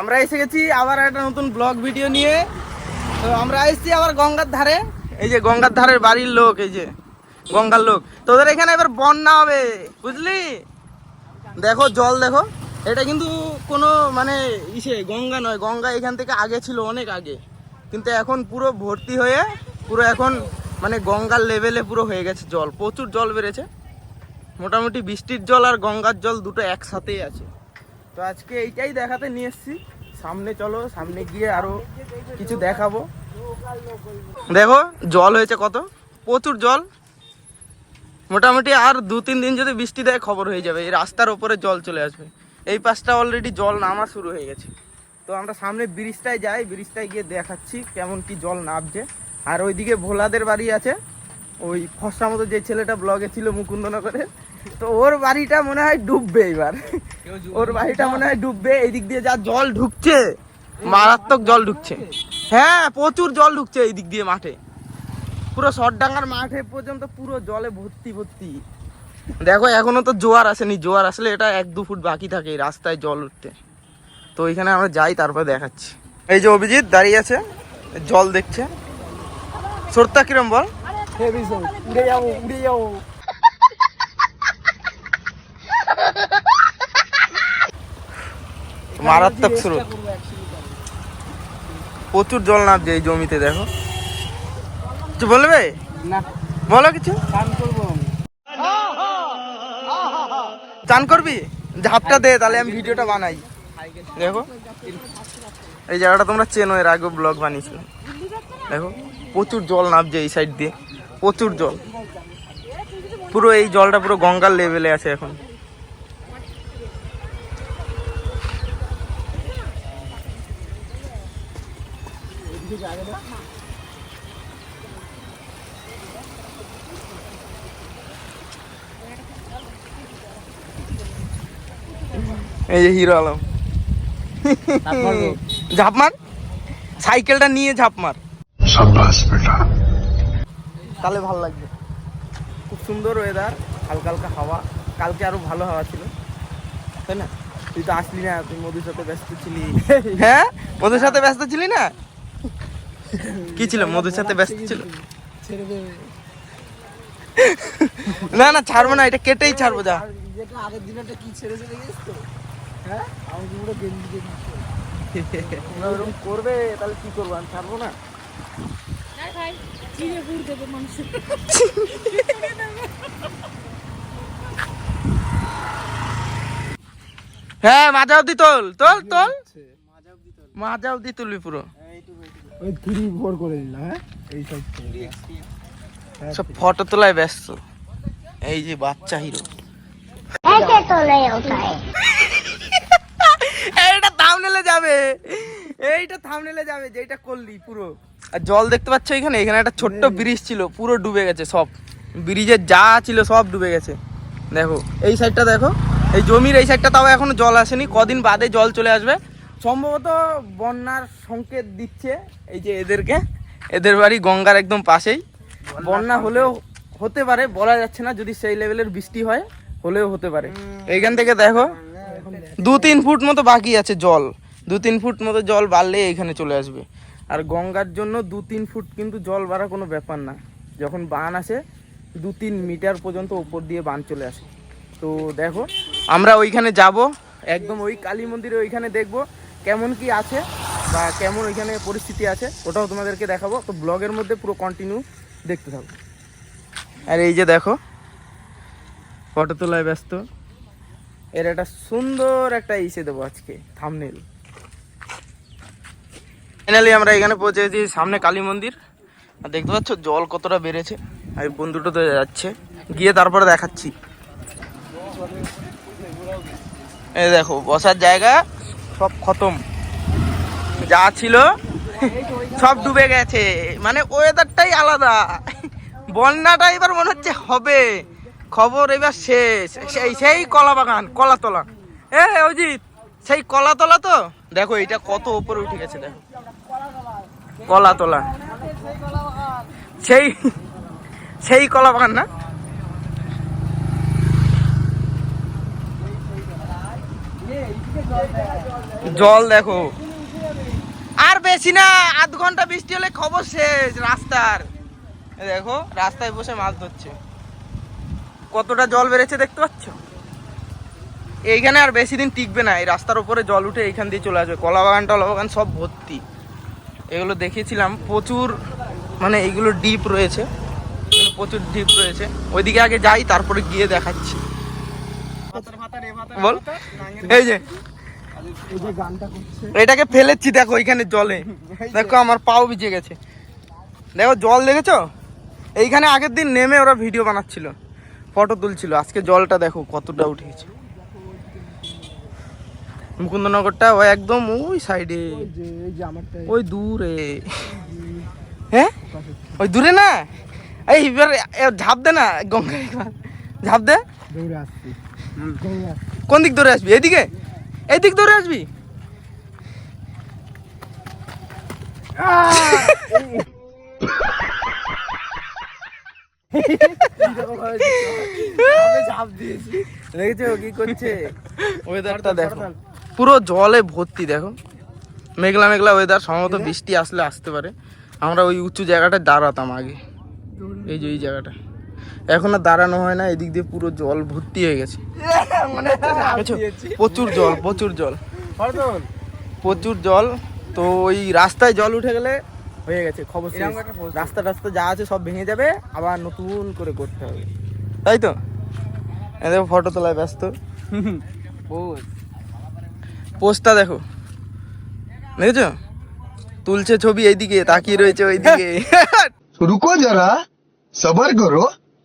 আমরা এসে গেছি আবার একটা নতুন ব্লগ ভিডিও নিয়ে। তো আমরা এসেছি আবার গঙ্গার ধারে। এই যে গঙ্গার ধারের বাড়ির লোক, এই যে গঙ্গার লোক। তোদের এখানে এবার বন্যা হবে, বুঝলি? দেখো জল দেখো, এটা কিন্তু কোনো মানে গঙ্গা নয়। গঙ্গা এখান থেকে আগে ছিল, অনেক আগে, কিন্তু এখন পুরো ভর্তি হয়ে পুরো এখন মানে গঙ্গার লেভেলে পুরো হয়ে গেছে জল। প্রচুর জল বেড়েছে, মোটামুটি বৃষ্টির জল আর গঙ্গার জল দুটো একসাথেই আছে। তো আজকে এইটাই দেখাতে নিয়ে এসেছি। সামনে চলো, সামনে গিয়ে আরো কিছু দেখাবো। দেখো জল হয়েছে কত, প্রচুর জল। মোটামুটি আর 2-3 দিন যদি বৃষ্টি দেয় খবর হয়ে যাবে, এই রাস্তার ওপরে জল চলে আসবে। এই পাশটা অলরেডি জল নামা শুরু হয়ে গেছে। তো আমরা সামনে ব্রিজটায় যাই, ব্রিজটায় গিয়ে দেখাচ্ছি কেমন কি জল নামছে। আর ওইদিকে ভোলাদের বাড়ি আছে, ওই ফসা মতো যে ছেলেটা ব্লগে ছিল মুকুন্দনগরে, তো ওর বাড়িটা মনে হয় ডুববে এবার। ওর বাড়িটা মনে হয় ডুববে। এই দিক দিয়ে যা জল ঢুকছে, মারাত্মক জল ঢুকছে। হ্যাঁ, প্রচুর জল ঢুকছে এই দিক দিয়ে মাঠে, পুরো সরডাঙ্গার মাঠে পর্যন্ত পুরো জলে ভর্তি ভর্তি। দেখো এখনো তো জোয়ার আসেনি, জোয়ার আসলে এটা 1-2 ফুট বাকি থাকে এই রাস্তায় জল উঠতে। তো ওইখানে আমরা যাই, তারপর দেখাচ্ছি। এই যে অভিজিৎ দাঁড়িয়ে আছে, জল দেখছে। সরতা কিরম বল? উড়ে যাবো, উড়ে যাবো। মারাত্মক স্রোত, প্রচুর জল নামছে এই জমিতে। দেখো কিছু বলবে না, বলো কিছু। চান করবি? ঝাপটা দে, তাহলে আমি ভিডিওটা বানাই। দেখো এই জায়গাটা তোমরা চেনো, এর আগে ব্লগ বানিয়েছিলাম। দেখো প্রচুর জল নামছে এই সাইড দিয়ে, প্রচুর জল। পুরো এই জলটা পুরো গঙ্গার লেভেলে আছে এখন। এই যে হিরো আলম, ঝাঁপ মার, সাইকেলটা নিয়ে ঝাঁপ মার, তাহলে ভালো লাগবে। খুব সুন্দর ওয়েদার, হালকা হালকা হাওয়া। কালকে আরো ভালো হাওয়া ছিল, তাই না? তুই তো আসলি না, তুই মধুর সাথে ব্যস্ত ছিলি। হ্যাঁ, মধুর সাথে ব্যস্ত ছিলি না? কি ছিল মধুর সাথে ব্যস্ত ছিল? না না, ছাড়বো না, এটা কেটেই ছাড়বো। যা আগের দিন একটা কি ছেড়ে চলে গেছিস তো? হ্যাঁ, আমি পুরো গেঞ্জি করবে, তাহলে কি করবো? আমি ছাড়বো না। হ্যাঁ, মাজা অব্দি তোল, তোল তোল, মাজা অব্দি তুলবি পুরো। সব ফটো তোলায় ব্যস্ত এই যে বাচ্চা হিরো। এইটা থাম্বনেলে যাবে, এইটা থাম্বনেলে যাবে যেটা করলি পুরো। আর জল দেখতে পাচ্ছ এখানে, এখানে একটা ছোট্ট ব্রিজ ছিল, পুরো ডুবে গেছে সব। ব্রিজের যা ছিল সব ডুবে গেছে। দেখো এই সাইডটা, দেখো এই জমির এই সাইডটা তাও এখনো জল আসেনি, কদিন বাদে জল চলে আসবে। সম্ভবত বন্যার সংকেত দিচ্ছে এই যে এদেরকে, এদের বাড়ি গঙ্গার একদম পাশেই। বন্যা হলেও হতে পারে, বলা যাচ্ছে না। যদি সেই লেভেলের বৃষ্টি হয়, হলেও হতে পারে। এইখান থেকে দেখো 2-3 ফুট মতো বাকি আছে জল, 2-3 ফুট মতো জল বাড়লে এইখানে চলে আসবে। আর গঙ্গার জন্য 2-3 ফুট কিন্তু জল বাড়া কোনো ব্যাপার না। যখন বান আসে 2-3 মিটার পর্যন্ত উপর দিয়ে বান চলে আসে। তো দেখো আমরা ওইখানে যাব, একদম ওই কালী মন্দিরে ওইখানে দেখব কেমন কি আছে বা কেমন ওইখানে পরিস্থিতি আছে, ওটাও তোমাদেরকে দেখাবো। তো ব্লগের মধ্যে পুরো কন্টিনিউ দেখতে থাকো। আর এই যে দেখো ফটো তোলায় ব্যস্ত, এর একটা সুন্দর একটা ইসে দেবো আজকে থাম্বনেল। ফাইনালি আমরা এখানে পৌঁছে গেছি, সামনে কালী মন্দির। আর দেখতে পাচ্ছ জল কতটা বেড়েছে। আর বন্ধুটা তো যাচ্ছে, গিয়ে তারপরে দেখাচ্ছি। এই দেখো বসার জায়গা সব খতম, যা ছিল সব ডুবে গেছে। মানে ওয়েদারটাই আলাদা, বন্যাটা এবার মনে হচ্ছে হবে। খবর এবার শেষ। সেই কলা বাগান, কলাতলা। অজিত, সেই কলাতলা তো দেখো, এটা কত উপরে উঠে গেছে। দেখো কলাতলা, সেই কলা বাগান না? জল দেখো, আর বেশি না, আধ ঘন্টা বৃষ্টি হলে খবর শেষ রাস্তার। দেখো রাস্তায় বসে মাছ ধরছে, কতটা জল বেড়েছে দেখতে পাচ্ছ। এইখানে আর বেশি দিন টিকবে না, এই রাস্তার উপরে জল উঠে এইখান দিয়ে চলে আসবে। কলা বাগান টলা বাগান সব ভর্তি। এগুলো দেখিয়েছিলাম, প্রচুর মানে এইগুলো ডিপ রয়েছে, প্রচুর ডিপ রয়েছে। ওইদিকে আগে যাই, তারপরে গিয়ে দেখাচ্ছি। বল, এই যে এটাকে ফেলেছি দেখো এইখানে জলে, দেখো আমার পাও ভিজে গেছে। দেখো জল দেখেছো, এইখানে আগের দিন নেমে ওরা ভিডিও বানাচ্ছিল, ফটো তুলছিল। আজকে জলটা দেখো কতটা উঠে গেছে। মুকুন্দনগরটা ওই একদম ওই সাইডে, ওই দূরে। হ্যাঁ ওই দূরে না, এই ঝাঁপ দে না গঙ্গায়, ঝাঁপ দে। কোন দিক ধরে আসবি? এইদিকে, এই দিক ধরে আসবি। দেখেছো কি করছে? ওয়েদারটা দেখো, পুরো জলে ভর্তি। দেখো মেঘলা মেঘলা ওয়েদার, সম্ভবত বৃষ্টি আসলে আসতে পারে। আমরা ওই উঁচু জায়গাটায় দাঁড়াতাম আগে, এই যে এই জায়গাটা, এখন আর দাঁড়ানো হয় না। এদিক দিয়ে পুরো জল ভর্তি হয়ে গেছে, প্রচুর জল, প্রচুর জল, প্রচুর জল। তো ওই রাস্তায় জল উঠে গেলে হয়ে গেছে খবর শেষ। রাস্তা টাস্তা যা আছে সব ভেঙে যাবে, আবার নতুন করে করতে হবে, তাই তো? দেখো ফটো তোলায় ব্যস্ত। পোস্টটা দেখো, দেখেছো তুলছে ছবি, এইদিকে তাকিয়ে রয়েছে ওইদিকে। रुको जरा सबर करो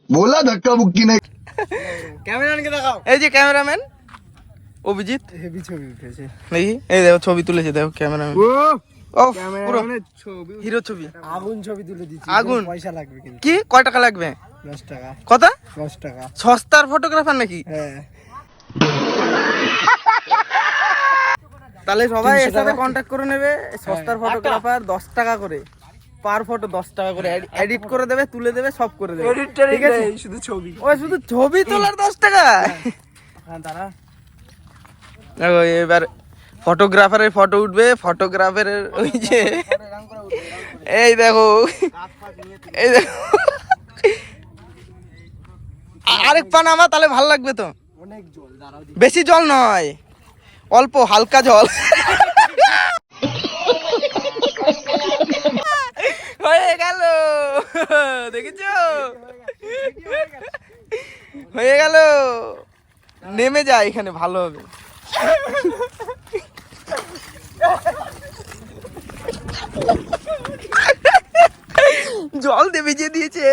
बोला धक्का मुक्की नहीं। ক্যামেরাম্যানকে দেখাও, এই যে ক্যামেরাম্যান অভিজিৎ, হেভি ছবি উঠেছে দেখি। এই দেখো ছবি তুলেছে, দেখো ক্যামেরাম্যান, ও পুরো হিরো ছবি। আগুন ছবি তুলে দিচ্ছি, আগুন। পয়সা লাগবে কিন্তু। কি কয় টাকা লাগবে? 10 টাকা। কত? 10 টাকা। সস্তার ফটোগ্রাফার নাকি? হ্যাঁ। তাহলে সবাই এর সাথে কন্টাক্ট করে নেবে। সস্তার ফটোগ্রাফার 10 টাকা করে পার ফটো, 10 টাকা করে এডিট করে দেবে, তুলে দেবে, সব করে দেবে। ঠিক আছে, শুধু ছবি, ওই শুধু ছবি তোলার 10 টাকা। হ্যাঁ দাঁড়া, দেখো এবার ফটোগ্রাফারের ফটো উঠবে, ফটোগ্রাফারের ওই যে এই দেখো, এই দেখো আরেক পা নামা, তাহলে ভালো লাগবে তো। অনেক জল, বেশি জল নয়, অল্প হালকা জল। হয়ে গেল, দেখেছো হয়ে গেল। নেমে যা, এখানে ভালো হবে। জল দিয়ে ভিজিয়ে দিয়েছে,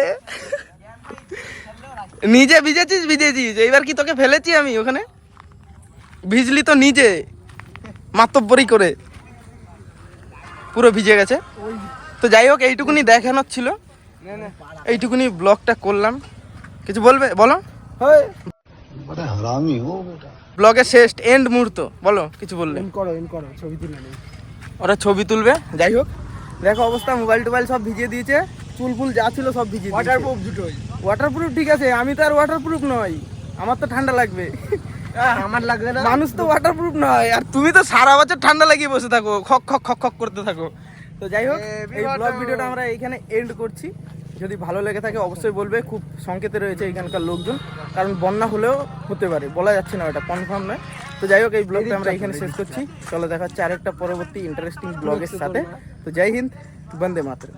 নিজে ভিজেছিস। এইবার কি তোকে ফেলেছি আমি ওখানে? ভিজলি তো নিজে, মাতব্বরি করে পুরো ভিজে গেছে। তো যাই হোক, এইটুকুনি দেখানোর ছিল, এইটুকুনি ব্লগটা করলাম। কিছু বলবে? বলো। ব্লগের শেষ এন্ড মুহূর্ত, বলো কিছু বললে। ছবি তুলে ওরা ছবি তুলবে। যাই হোক দেখো অবস্থা, মোবাইল টোবাইল সব ভিজিয়ে দিয়েছে, চুল ফুল যা ছিল সব ভিজিয়ে। ওয়াটারপ্রুফ দুটোই, ওয়াটারপ্রুফ ঠিক আছে, আমি তো আর ওয়াটারপ্রুফ নই, আমার তো ঠান্ডা লাগবে। আমার লাগবে না, মানুষ তো ওয়াটারপ্রুফ নয়। আর তুমি তো সারা বছর ঠান্ডা লাগিয়ে বসে থাকো, খক খক খক খক করতে থাকো। তো যাই হোক, এই ব্লগ ভিডিওটা আমরা এইখানে এন্ড করছি। যদি ভালো লেগে থাকে অবশ্যই বলবে। খুব সংকেতে রয়েছে এখানকার লোকজন, কারণ বন্যা হলেও হতে পারে, বলা যাচ্ছে না, ওটা কনফার্ম নয়। তো যাই হোক, এই ব্লগটা আমরা এখানে শেষ করছি। চলো দেখা হচ্ছে আরেকটা পরবর্তী ইন্টারেস্টিং ব্লগের সাথে। তো জয় হিন্দ, বন্দে মাতরম।